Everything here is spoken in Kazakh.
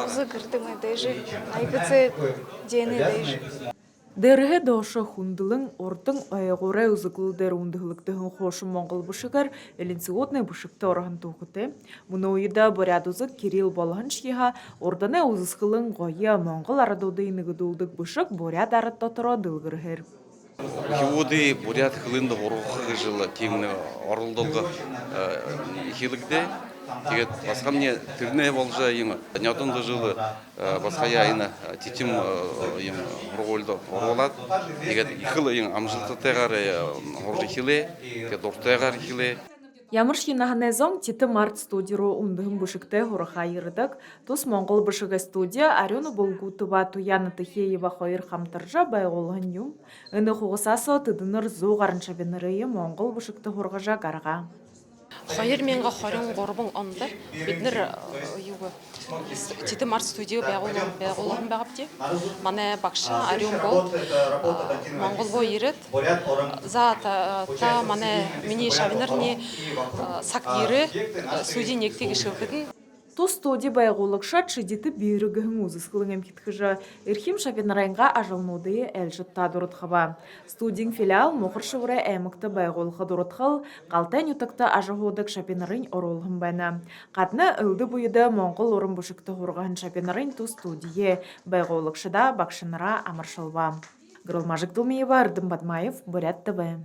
Озы кырдымы дэжи, айгыцы дени дэжи. Дэрхэ доша хундылың ордың айгурай узыклы дэр ундыглыктыхын хошын Монгол бушыгар элинсигодный бушыкты орахын туғыты. Мұны ойыда борядузык Кирилл Болғаншиға орданы узысқылың ғойы Монгол арадуды инігідулдық бушык боряд арат тотыро дылгырхер. Хивуды бурят хылынды орухы жылы темні орылдылғы хилігде. Тэгээд басқа мне тірне болжа еңі. Нятонды жылы басқа яйны тетім еңі ұрғылды орғылад. Тэгээд ихылы еңі амжылты тәғары оржы хиле, тэгээд ортайғар хиле. Ямырш енаханезон титі март студиро ундығын бушыкты хорыға айырдық. Тус Монгол бушыға студия Арёну Болгутова Туяна Тихеева хойыр хамтыржа байғолығын юм. Үні хуғысасы тыдыныр зоғарынша бенірейі Монгол бушыкты хорғажа қарға. Хайыр менға хорын ғорбың онды. Биднір титі март студия байғолығын бағапте. Мане бақша Арён бол. Монгол бой ерет. За та мане мені шавинырне сак ері студия нектегі шылғыдын. Ту студия байғолықша чидеті бейрігіғін ұзысқылың әмкеткіжі Ирхим Шапинарайнға ажылнуды әлжітта дұрытқыба. Студиян филиал мұқыршывыры әмікті байғолықы дұрытқыл, қалтан үтікті ажығудық Шапинарайн оролғын бәні. Қатны үлді бұйыды Моңғол орын бұшықты ғорғын Шапинарайн ту студия байғолықшыда бақшыныра амыршылба. Грылмажық Дулмеева, Ардым Бадмаев, Бурят ТВ.